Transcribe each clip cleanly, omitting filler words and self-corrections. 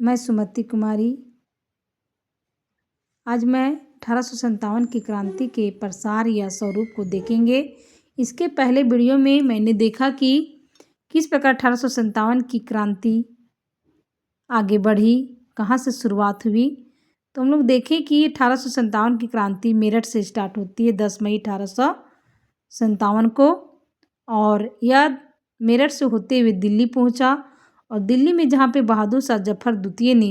मैं सुमति कुमारी। आज मैं 1857 की क्रांति के प्रसार या स्वरूप को देखेंगे। इसके पहले वीडियो में मैंने देखा कि किस प्रकार 1857 की क्रांति आगे बढ़ी, कहाँ से शुरुआत हुई। तो हम लोग देखें कि 1857 की क्रांति मेरठ से स्टार्ट होती है 10 मई 1857 को, और यह मेरठ से होते हुए दिल्ली पहुंचा। और दिल्ली में जहाँ पे बहादुर शाह जफर द्वितीय ने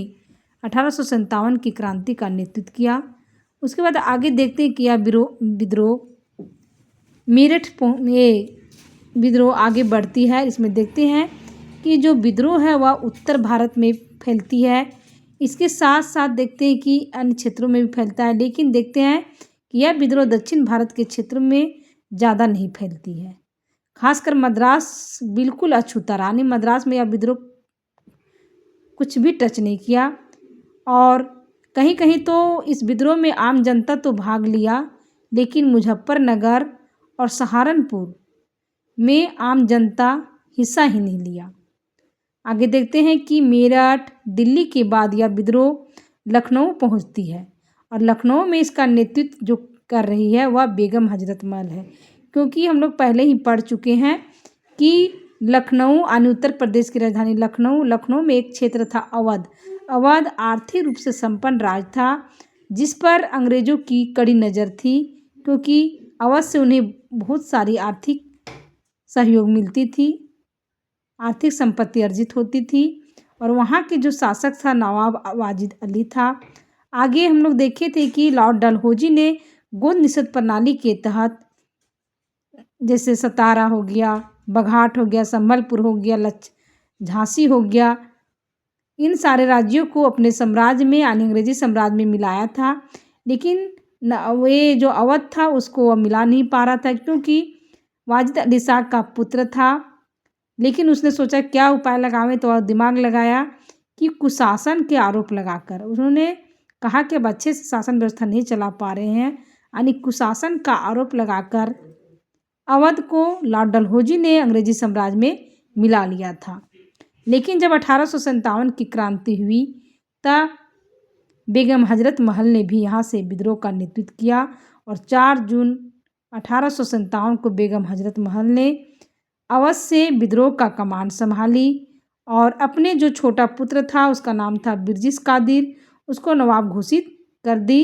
1857 की क्रांति का नेतृत्व किया। उसके बाद आगे देखते हैं कि यह विद्रोह मेरठ विद्रोह आगे बढ़ती है। इसमें देखते हैं कि जो विद्रोह है वह उत्तर भारत में फैलती है। इसके साथ साथ देखते हैं कि अन्य क्षेत्रों में भी फैलता है, लेकिन देखते हैं कि यह विद्रोह दक्षिण भारत के क्षेत्र में ज़्यादा नहीं फैलती है। खासकर मद्रास बिल्कुल अछूता, रानी मद्रास में यह विद्रोह कुछ भी टच नहीं किया। और कहीं कहीं तो इस विद्रोह में आम जनता तो भाग लिया, लेकिन मुजफ्फरनगर और सहारनपुर में आम जनता हिस्सा ही नहीं लिया। आगे देखते हैं कि मेरठ दिल्ली के बाद यह विद्रोह लखनऊ पहुंचती है, और लखनऊ में इसका नेतृत्व जो कर रही है वह बेगम हजरत महल है। क्योंकि हम लोग पहले ही पढ़ चुके हैं कि लखनऊ यानी उत्तर प्रदेश की राजधानी लखनऊ में एक क्षेत्र था अवध आर्थिक रूप से संपन्न राज्य था, जिस पर अंग्रेजों की कड़ी नज़र थी, क्योंकि अवध से उन्हें बहुत सारी आर्थिक सहयोग मिलती थी, आर्थिक संपत्ति अर्जित होती थी। और वहाँ के जो शासक था नवाब वाजिद अली था। आगे हम लोग देखे थे कि लॉर्ड डलहौजी ने गोंद निषेध प्रणाली के तहत, जैसे सतारा हो गया, बघाट हो गया, संबलपुर हो गया, झांसी हो गया, इन सारे राज्यों को अपने साम्राज्य में यानी अंग्रेजी साम्राज्य में मिलाया था। लेकिन वे जो अवध था उसको वह मिला नहीं पा रहा था, क्योंकि वाजिद अली शाह का पुत्र था। लेकिन उसने सोचा क्या उपाय लगावें, तो वह दिमाग लगाया कि कुशासन के आरोप लगाकर उन्होंने कहा कि अब अच्छे से शासन व्यवस्था नहीं चला पा रहे हैं, यानी कुशासन का आरोप लगाकर अवध को लॉर्ड डलहौजी ने अंग्रेजी साम्राज्य में मिला लिया था। लेकिन जब 1857 की क्रांति हुई तब बेगम हजरत महल ने भी यहाँ से विद्रोह का नेतृत्व किया, और 4 जून 1857 को बेगम हजरत महल ने अवध से विद्रोह का कमान संभाली, और अपने जो छोटा पुत्र था उसका नाम था बिरजिस कादिर, उसको नवाब घोषित कर दी।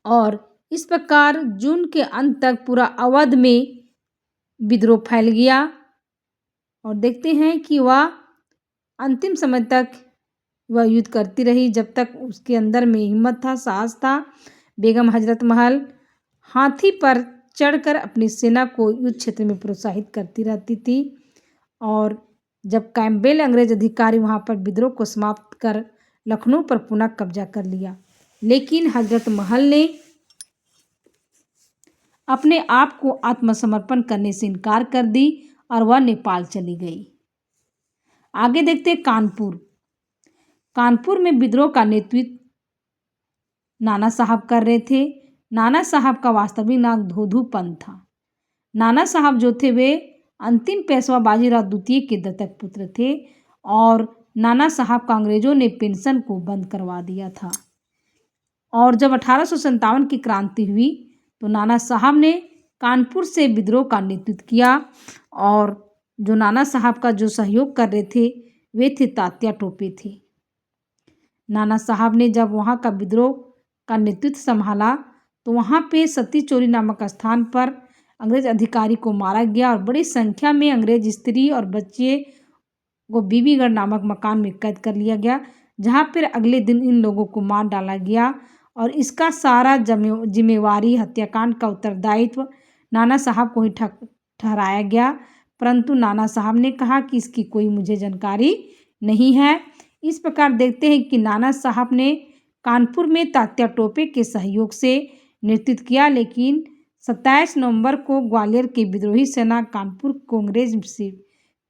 और इस प्रकार जून के अंत तक पूरा अवध में विद्रोह फैल गया, और देखते हैं कि वह अंतिम समय तक वह युद्ध करती रही, जब तक उसके अंदर में हिम्मत था, साहस था। बेगम हजरत महल हाथी पर चढ़कर अपनी सेना को युद्ध क्षेत्र में प्रोत्साहित करती रहती थी। और जब कैम्पबेल अंग्रेज अधिकारी वहाँ पर विद्रोह को समाप्त कर लखनऊ पर पुनः कब्जा कर लिया, लेकिन हजरत महल ने अपने आप को आत्मसमर्पण करने से इनकार कर दी और वह नेपाल चली गई। आगे देखते कानपुर में विद्रोह का नेतृत्व नाना साहब कर रहे थे। नाना साहब का वास्तविक नाम धोधू पंत था। नाना साहब जो थे वे अंतिम पेशवा बाजीराव द्वितीय के दत्तक पुत्र थे, और नाना साहब का अंग्रेजों ने पेंशन को बंद करवा दिया था। और जब 1857 की क्रांति हुई तो नाना साहब ने कानपुर से विद्रोह का नेतृत्व किया, और जो नाना साहब का जो सहयोग कर रहे थे वे थे तात्या टोपे थे। नाना साहब ने जब वहाँ का विद्रोह का नेतृत्व संभाला तो वहाँ पे सती चोरी नामक स्थान पर अंग्रेज अधिकारी को मारा गया, और बड़ी संख्या में अंग्रेज स्त्री और बच्चे को बीबीगढ़ नामक मकान में कैद कर लिया गया, जहाँ पर अगले दिन इन लोगों को मार डाला गया। और इसका सारा जिम्मेवारी हत्याकांड का उत्तरदायित्व नाना साहब को ही ठहराया गया, परंतु नाना साहब ने कहा कि इसकी कोई मुझे जानकारी नहीं है। इस प्रकार देखते हैं कि नाना साहब ने कानपुर में तात्या टोपे के सहयोग से नेतृत्व किया, लेकिन 27 नवंबर को ग्वालियर की विद्रोही सेना कानपुर को अंग्रेज से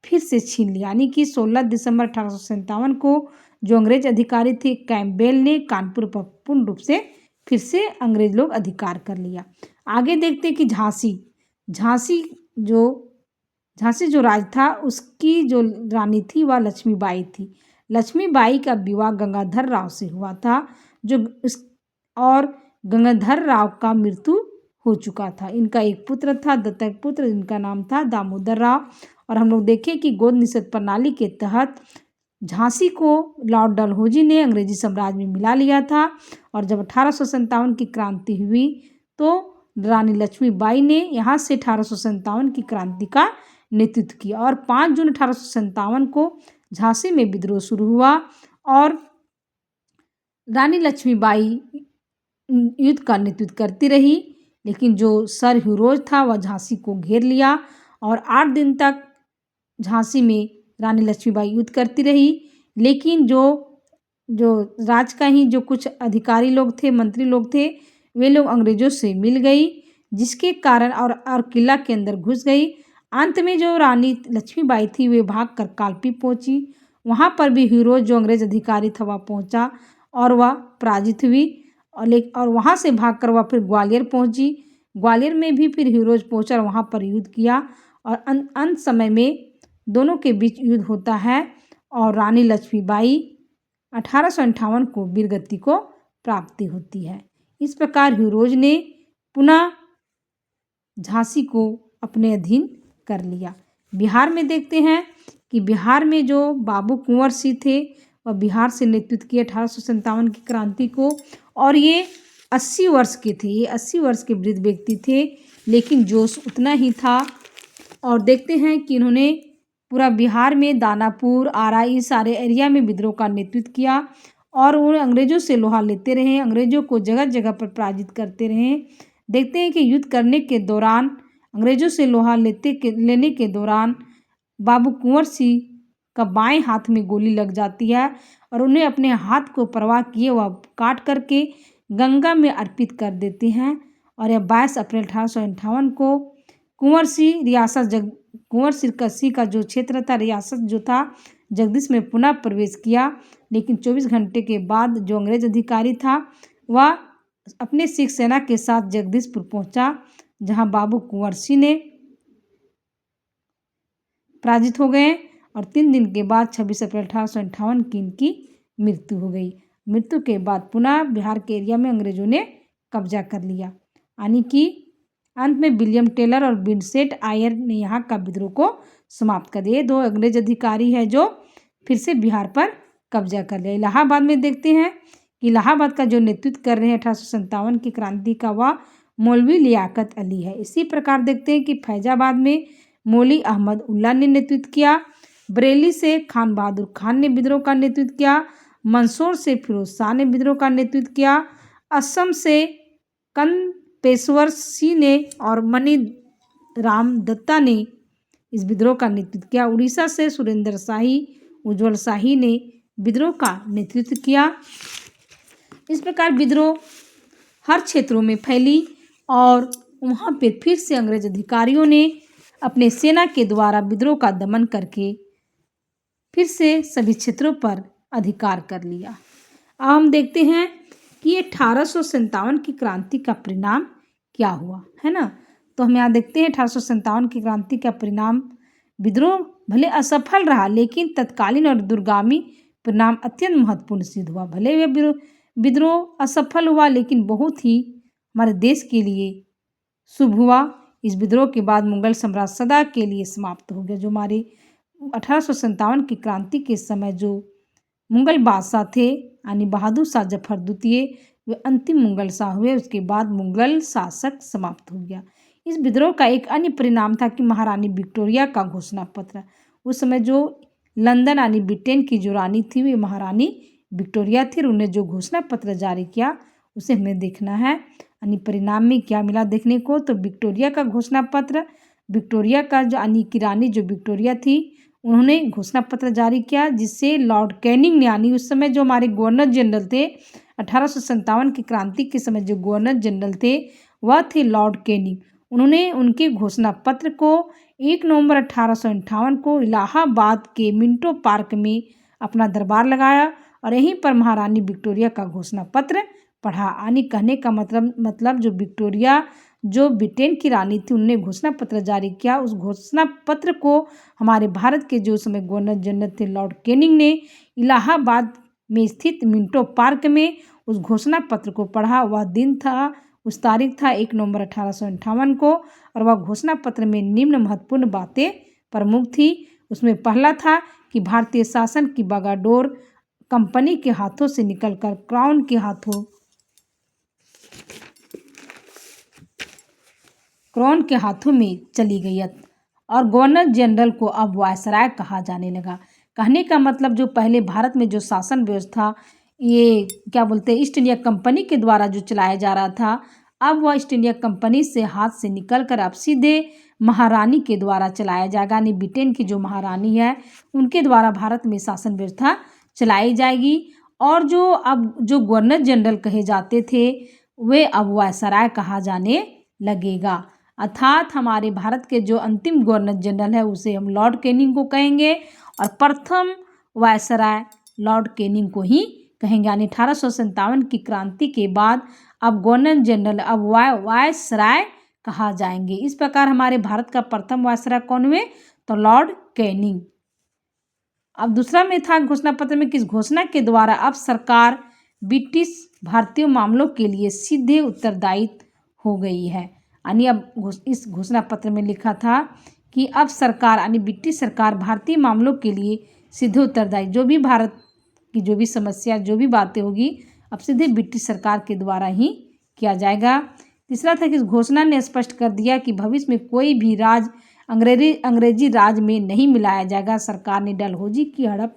फिर से छीन लिया, यानी कि 16 दिसंबर 1857 को जो अंग्रेज अधिकारी थे कैम्पबेल ने कानपुर पर पूर्ण रूप से फिर से अंग्रेज लोग अधिकार कर लिया। आगे देखते हैं कि झांसी जो राज था उसकी जो रानी थी वह लक्ष्मीबाई थी। लक्ष्मीबाई का विवाह गंगाधर राव से हुआ था, जो उस और गंगाधर राव का मृत्यु हो चुका था। इनका एक पुत्र था, दत्तक पुत्र, इनका नाम था दामोदर राव। और हम लोग देखें कि गोद निषेध प्रणाली के तहत झांसी को लॉर्ड डलहौजी ने अंग्रेजी साम्राज्य में मिला लिया था। और जब 1857 की क्रांति हुई तो रानी लक्ष्मीबाई ने यहाँ से 1857 की क्रांति का नेतृत्व किया। और 5 जून 1857 को झांसी में विद्रोह शुरू हुआ और रानी लक्ष्मीबाई युद्ध का नेतृत्व करती रही, लेकिन जो सर ह्यूरोज था वह झांसी को घेर लिया और 8 दिन तक झांसी में रानी लक्ष्मीबाई युद्ध करती रही। लेकिन जो राज का ही जो कुछ अधिकारी लोग थे, मंत्री लोग थे, वे लोग अंग्रेजों से मिल गई, जिसके कारण और किला के अंदर घुस गई। अंत में जो रानी लक्ष्मीबाई थी वे भागकर कालपी पहुंची। वहां पर भी ह्यूरोज जो अंग्रेज अधिकारी था वह पहुंचा और वह पराजित हुई। और वहां से भागकर वह फिर ग्वालियर पहुंची। ग्वालियर में भी फिर ह्यूरोज पहुंचा और वहां पर युद्ध किया। और अंत समय में दोनों के बीच युद्ध होता है और रानी लक्ष्मीबाई 1858 को वीरगति को प्राप्ति होती है। इस प्रकार ह्यूरोज ने पुनः झांसी को अपने अधीन कर लिया। बिहार में देखते हैं कि बिहार में जो बाबू कुंवर सिंह थे वह बिहार से नेतृत्व किए 1857 की क्रांति को। और ये 80 वर्ष के थे, ये 80 वर्ष के वृद्ध व्यक्ति थे, लेकिन जोश उतना ही था। और देखते हैं कि इन्होंने पूरा बिहार में दानापुर, आरा, इस सारे एरिया में विद्रोह का नेतृत्व किया और उन्हें अंग्रेजों से लोहा लेते रहे, अंग्रेजों को जगह जगह पर पराजित करते रहे। देखते हैं कि युद्ध करने के दौरान, अंग्रेजों से लोहा लेने के दौरान बाबू कुंवर सिंह का बाएं हाथ में गोली लग जाती है और उन्हें अपने हाथ को परवाह किए वह काट करके गंगा में अर्पित कर देते हैं। और यह 22 अप्रैल 1858 को कुंवर सिंह का जो क्षेत्र था, रियासत जो था, जगदीश में पुनः प्रवेश किया। लेकिन 24 घंटे के बाद जो अंग्रेज अधिकारी था वह अपने सिख सेना के साथ जगदीशपुर पहुंचा, जहां बाबू कुंवर सिंह ने पराजित हो गए। और 3 दिन के बाद 26 अप्रैल 1858 की इनकी मृत्यु हो गई। मृत्यु के बाद पुनः बिहार के एरिया में अंग्रेजों ने कब्जा कर लिया, यानी कि अंत में विलियम टेलर और विंसेंट आयर ने यहाँ का विद्रोह को समाप्त कर दिया। 2 अंग्रेज अधिकारी है जो फिर से बिहार पर कब्जा कर लिया। इलाहाबाद में देखते हैं कि इलाहाबाद का जो नेतृत्व कर रहे हैं 1857 की क्रांति का वह मौलवी लियाकत अली है। इसी प्रकार देखते हैं कि फैजाबाद में मौली अहमद उल्ला ने नेतृत्व किया। बरेली से खान बहादुर खान ने विद्रोह का नेतृत्व किया। मंदसौर से फिरोज शाह ने विद्रोह का नेतृत्व किया। असम से पेशवर सिंह ने और मणि राम दत्ता ने इस विद्रोह का नेतृत्व किया। उड़ीसा से सुरेंद्र शाही, उज्जवल शाही ने विद्रोह का नेतृत्व किया। इस प्रकार विद्रोह हर क्षेत्रों में फैली और वहाँ पे फिर से अंग्रेज अधिकारियों ने अपने सेना के द्वारा विद्रोह का दमन करके फिर से सभी क्षेत्रों पर अधिकार कर लिया। अब हम देखते हैं कि 1857 की क्रांति का परिणाम क्या हुआ, है ना। तो हम यहाँ देखते हैं 1857 की क्रांति का परिणाम, विद्रोह भले असफल रहा लेकिन तत्कालीन और दूरगामी परिणाम अत्यंत महत्वपूर्ण सिद्ध हुआ। भले यह विद्रोह असफल हुआ लेकिन बहुत ही हमारे देश के लिए शुभ हुआ। इस विद्रोह के बाद मुगल साम्राज्य सदा के लिए समाप्त हो गया। जो हमारे 1857 की क्रांति के समय जो मुगल बादशाह थे यानी बहादुर शाह जफर द्वितीय, वे अंतिम मुगल शाह हुए। उसके बाद मुगल शासक समाप्त हो गया। इस विद्रोह का एक अन्य परिणाम था कि महारानी विक्टोरिया का घोषणा पत्र, उस समय जो लंदन यानी ब्रिटेन की जो रानी थी वे महारानी विक्टोरिया थी। उन्हें जो घोषणा पत्र जारी किया उसे हमें देखना है, यानी परिणाम में क्या मिला देखने को। तो विक्टोरिया का घोषणा पत्र, विक्टोरिया का जो यानी की रानी जो विक्टोरिया थी उन्होंने घोषणा पत्र जारी किया, जिससे लॉर्ड कैनिंग ने, यानी उस समय जो हमारे गवर्नर जनरल थे 1857 की क्रांति के समय जो गवर्नर जनरल थे वह थे लॉर्ड कैनिंग। उन्होंने उनके घोषणा पत्र को 1 नवंबर 1858 को इलाहाबाद के मिंटो पार्क में अपना दरबार लगाया और यहीं पर महारानी विक्टोरिया का घोषणा पत्र पढ़ा। यानी कहने का मतलब जो विक्टोरिया जो ब्रिटेन की रानी थी उन्होंने घोषणा पत्र जारी किया। उस घोषणा पत्र को हमारे भारत के जो समय गवर्नर जनरल थे लॉर्ड कैनिंग ने इलाहाबाद में स्थित मिंटो पार्क में उस घोषणा पत्र को पढ़ा। वह दिन था, उस तारीख था 1 नवंबर 1858 को, और वह घोषणा पत्र में निम्न महत्वपूर्ण बातें प्रमुख थी। उसमें पहला था कि भारतीय शासन की बागडोर कंपनी के हाथों से निकलकर क्राउन के हाथों में चली गई और गवर्नर जनरल को अब वायसराय कहा जाने लगा। कहने का मतलब जो पहले भारत में जो शासन व्यवस्था ये क्या बोलते हैं ईस्ट इंडिया कंपनी के द्वारा जो चलाया जा रहा था, अब वह ईस्ट इंडिया कंपनी से हाथ से निकलकर अब सीधे महारानी के द्वारा चलाया जाएगा। यानी ब्रिटेन की जो महारानी है उनके द्वारा भारत में शासन व्यवस्था चलाई जाएगी। और जो गवर्नर जनरल कहे जाते थे वे अब वायसराय कहा जाने लगेगा। अर्थात हमारे भारत के जो अंतिम गवर्नर जनरल है उसे हम लॉर्ड कैनिंग को कहेंगे और प्रथम वायसराय लॉर्ड कैनिंग को ही कहेंगे। यानी 1857 की क्रांति के बाद अब गवर्नर जनरल अब वायसराय कहा जाएंगे। इस प्रकार हमारे भारत का प्रथम वायसराय कौन हुए? तो लॉर्ड कैनिंग। अब दूसरा में था घोषणा पत्र में किस घोषणा के द्वारा अब सरकार ब्रिटिश भारतीय मामलों के लिए सीधे उत्तरदायित्व हो गई है। यानी अब इस घोषणा पत्र में लिखा था कि अब सरकार यानी ब्रिटिश सरकार भारतीय मामलों के लिए सीधे उत्तरदायी, जो भी भारत की जो भी समस्या जो भी बातें होगी अब सीधे ब्रिटिश सरकार के द्वारा ही किया जाएगा। तीसरा था कि इस घोषणा ने स्पष्ट कर दिया कि भविष्य में कोई भी राज अंग्रेजी राज में नहीं मिलाया जाएगा। सरकार ने डलहौजी की हड़प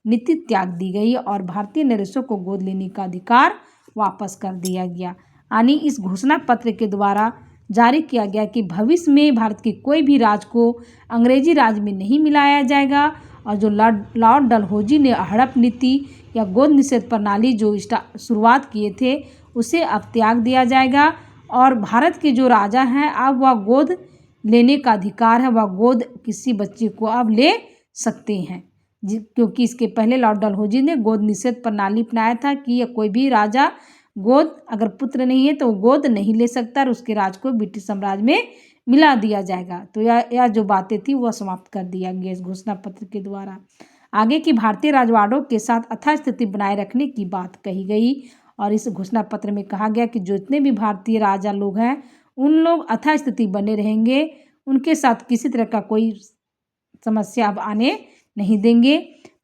नीति त्याग दी गई और भारतीय नरेशों को गोद लेने का अधिकार वापस कर दिया गया। यानी इस घोषणा पत्र के द्वारा जारी किया गया कि भविष्य में भारत के कोई भी राज को अंग्रेजी राज में नहीं मिलाया जाएगा और जो लॉर्ड डलहौजी ने हड़प नीति या गोद निषेध प्रणाली जो शुरुआत किए थे उसे अब त्याग दिया जाएगा और भारत के जो राजा हैं अब वह गोद लेने का अधिकार है, वह गोद किसी बच्चे को अब ले सकते हैं। क्योंकि इसके पहले लॉर्ड डलहौजी ने गोद निषेध प्रणाली अपनाया था कि कोई भी राजा गोद अगर पुत्र नहीं है तो वो गोद नहीं ले सकता और उसके राज को ब्रिटिश साम्राज्य में मिला दिया जाएगा। तो यह जो बातें थी वह समाप्त कर दिया गया इस घोषणा पत्र के द्वारा। आगे की भारतीय राजवाड़ों के साथ यथास्थिति बनाए रखने की बात कही गई और इस घोषणा पत्र में कहा गया कि जितने भी भारतीय राजा लोग हैं उन लोग यथास्थिति बने रहेंगे, उनके साथ किसी तरह का कोई समस्या अब आने नहीं देंगे।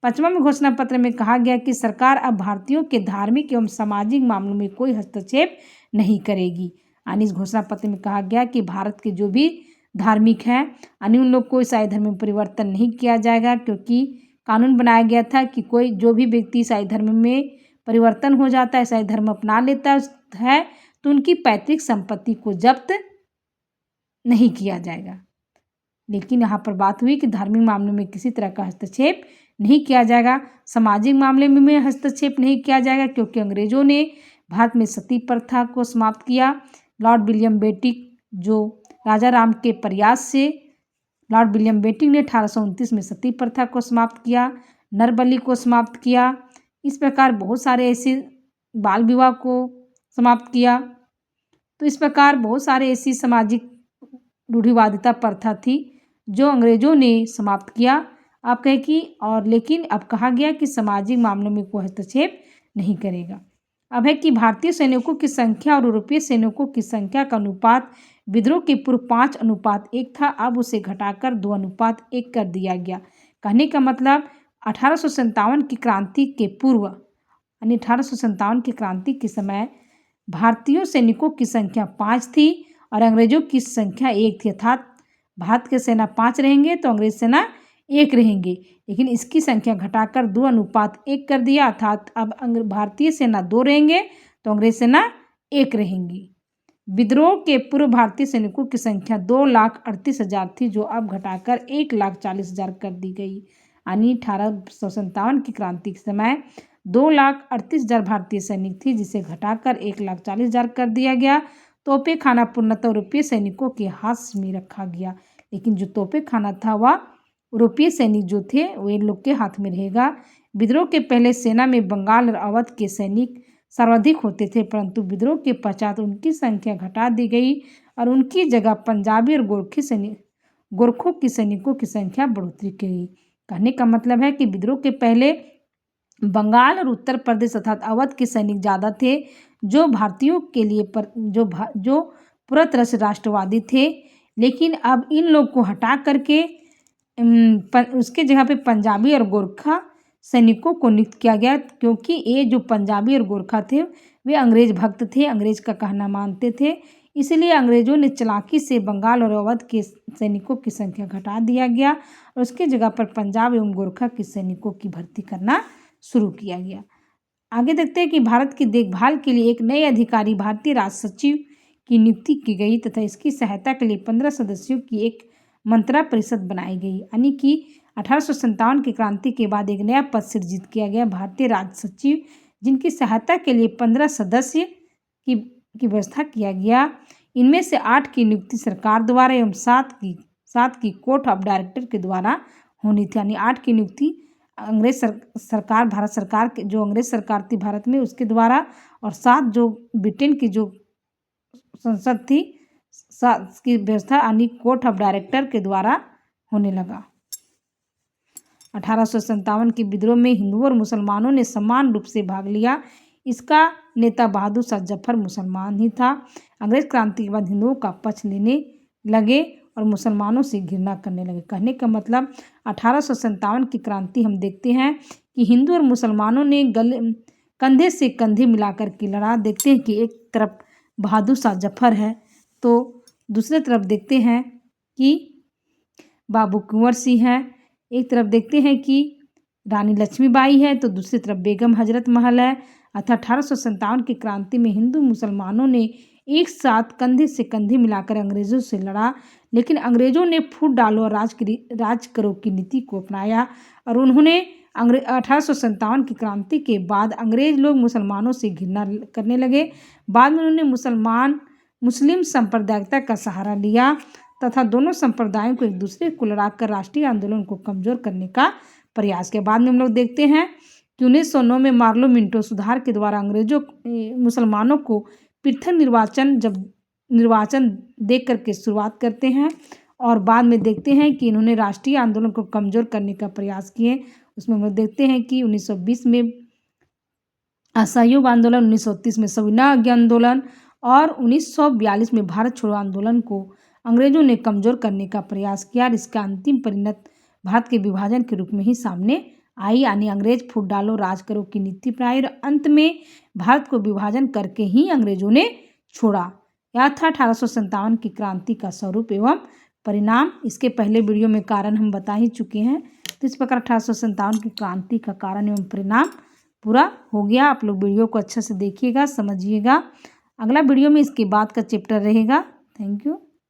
5वां घोषणा पत्र में कहा गया कि सरकार अब भारतीयों के धार्मिक एवं सामाजिक मामलों में कोई हस्तक्षेप नहीं करेगी। यानी इस घोषणा पत्र में कहा गया कि भारत के जो भी धार्मिक हैं यानी उन लोग को ईसाई धर्म में परिवर्तन नहीं किया जाएगा, क्योंकि कानून बनाया गया था कि कोई जो भी व्यक्ति ईसाई धर्म में परिवर्तन हो जाता है, ईसाई धर्म अपना लेता है तो उनकी पैतृक संपत्ति को जब्त नहीं किया जाएगा। लेकिन यहाँ पर बात हुई कि धार्मिक मामलों में किसी तरह का हस्तक्षेप नहीं किया जाएगा, सामाजिक मामले में हस्तक्षेप नहीं किया जाएगा, क्योंकि अंग्रेजों ने भारत में सती प्रथा को समाप्त किया। लॉर्ड विलियम बेटिक जो राजा राम के प्रयास से लॉर्ड विलियम बेटिक ने 1829 में सती प्रथा को समाप्त किया, नरबलि को समाप्त किया। इस प्रकार बहुत सारे ऐसे बाल विवाह को समाप्त किया। तो इस प्रकार बहुत सारे ऐसी सामाजिक रूढ़िवादिता प्रथा थी जो अंग्रेजों ने समाप्त किया। आप कहें कि और लेकिन अब कहा गया कि सामाजिक मामलों में कोई हस्तक्षेप नहीं करेगा। अब है कि भारतीय सैनिकों की संख्या और यूरोपीय सैनिकों की संख्या का अनुपात विद्रोह के पूर्व 5:1 था, अब उसे घटाकर 2:1 कर दिया गया। कहने का मतलब 1857 की क्रांति के पूर्व यानी 1857 की क्रांति के समय भारतीय सैनिकों की संख्या 5 थी और अंग्रेजों की संख्या 1 थी। अर्थात भारत के सेना 5 रहेंगे तो अंग्रेज सेना 1 रहेंगे, लेकिन इसकी संख्या घटाकर 2:1 कर दिया। अर्थात अब भारतीय सेना 2 रहेंगे तो अंग्रेज सेना 1 रहेंगी। विद्रोह के पूर्व भारतीय सैनिकों की संख्या 2,38,000 थी, जो अब घटाकर 1,40,000 कर दी गई। यानी 1857 की क्रांति के समय 2,38,000 भारतीय सैनिक थी, जिसे घटाकर 1,40,000 कर दिया गया। तोपे खाना पूर्णतः यूरोपीय सैनिकों के हाथ में रखा गया, लेकिन जो तोपे खाना था वह यूरोपीय सैनिक जो थे वे लोग के हाथ में रहेगा। विद्रोह के पहले सेना में बंगाल और अवध के सैनिक सर्वाधिक होते थे, परंतु विद्रोह के पश्चात उनकी संख्या घटा दी गई और उनकी जगह पंजाबी और गोरखों की सैनिकों की संख्या बढ़ोतरी की गई। कहने का मतलब है कि विद्रोह के पहले बंगाल और उत्तर प्रदेश अर्थात अवध के सैनिक ज़्यादा थे, जो भारतीयों के लिए जो पूरा तरह से राष्ट्रवादी थे। लेकिन अब इन लोग को हटा करके उसके जगह पे पंजाबी और गोरखा सैनिकों को नियुक्त किया गया, क्योंकि ये जो पंजाबी और गोरखा थे वे अंग्रेज भक्त थे, अंग्रेज का कहना मानते थे। इसलिए अंग्रेजों ने चालाकी से बंगाल और अवध के सैनिकों की संख्या घटा दिया गया और उसकी जगह पर पंजाब एवं गोरखा के सैनिकों की भर्ती करना शुरू किया गया। आगे देखते हैं कि भारत की देखभाल के लिए एक नए अधिकारी भारतीय राज सचिव की नियुक्ति की गई तथा इसकी सहायता के लिए 15 सदस्यों की एक मंत्रा परिषद बनाई गई। यानी कि 1857 की क्रांति के बाद एक नया पद सृजित किया गया, भारतीय राज सचिव, जिनकी सहायता के लिए 15 सदस्य की व्यवस्था किया गया। इनमें से 8 की नियुक्ति सरकार द्वारा एवं 7 की कोर्ट ऑफ डायरेक्टर के द्वारा होनी थी। यानी 8 की नियुक्ति अंग्रेज सरकार, भारत सरकार के जो अंग्रेज सरकार थी भारत में उसके द्वारा, और 7 जो ब्रिटेन की जो संसद थी की व्यवस्था यानी कोर्ट ऑफ डायरेक्टर के द्वारा होने लगा। 1857 के विद्रोह में हिंदुओं और मुसलमानों ने समान रूप से भाग लिया। इसका नेता बहादुर शाह जफर मुसलमान ही था। अंग्रेज क्रांति के बाद हिंदुओं का पक्ष लेने लगे और मुसलमानों से घृणा करने लगे। कहने का मतलब 1857 की क्रांति हम देखते हैं कि हिंदू और मुसलमानों ने कंधे से कंधे मिलाकर के लड़ा। देखते हैं कि एक तरफ बहादुर शाह जफर है तो दूसरी तरफ देखते हैं कि बाबू कुंवर सिंह है, एक तरफ देखते हैं कि रानी लक्ष्मीबाई है तो दूसरी तरफ बेगम हजरत महल है। अर्थात 1857 की क्रांति में हिंदू मुसलमानों ने एक साथ कंधे से कंधे मिलाकर अंग्रेजों से लड़ा, लेकिन अंग्रेजों ने फूट डालो और राज करो की नीति को अपनाया और उन्होंने 1857 की क्रांति के बाद अंग्रेज लोग मुसलमानों से घृणा करने लगे। बाद में उन्होंने मुस्लिम सांप्रदायिकता का सहारा लिया तथा दोनों संप्रदायों को एक दूसरे को लड़ाकर राष्ट्रीय आंदोलन को कमजोर करने का प्रयास किया। बाद में हम लोग देखते हैं कि 1909 में मार्लो मिंटो सुधार के द्वारा मुसलमानों को पृथक निर्वाचन दे करके शुरुआत करते हैं और बाद में देखते हैं कि इन्होंने राष्ट्रीय आंदोलन को कमजोर करने का प्रयास किए। उसमें हम लोग देखते हैं कि 1920 में असहयोग आंदोलन, 1930 में सविनय अवज्ञा आंदोलन और 1942 में भारत छोड़ो आंदोलन को अंग्रेजों ने कमजोर करने का प्रयास किया और इसका अंतिम परिणत भारत के विभाजन के रूप में ही सामने आई। यानी अंग्रेज फूट डालो राज करो की नीति अपनाई और अंत में भारत को विभाजन करके ही अंग्रेजों ने छोड़ा। यह था 1857 की क्रांति का स्वरूप एवं परिणाम। इसके पहले वीडियो में कारण हम बता ही चुके हैं। तो इस प्रकार 1857 की क्रांति का कारण एवं परिणाम पूरा हो गया। आप लोग वीडियो को अच्छे से देखिएगा, समझिएगा। अगला वीडियो में इसके बाद का चैप्टर रहेगा। Thank you.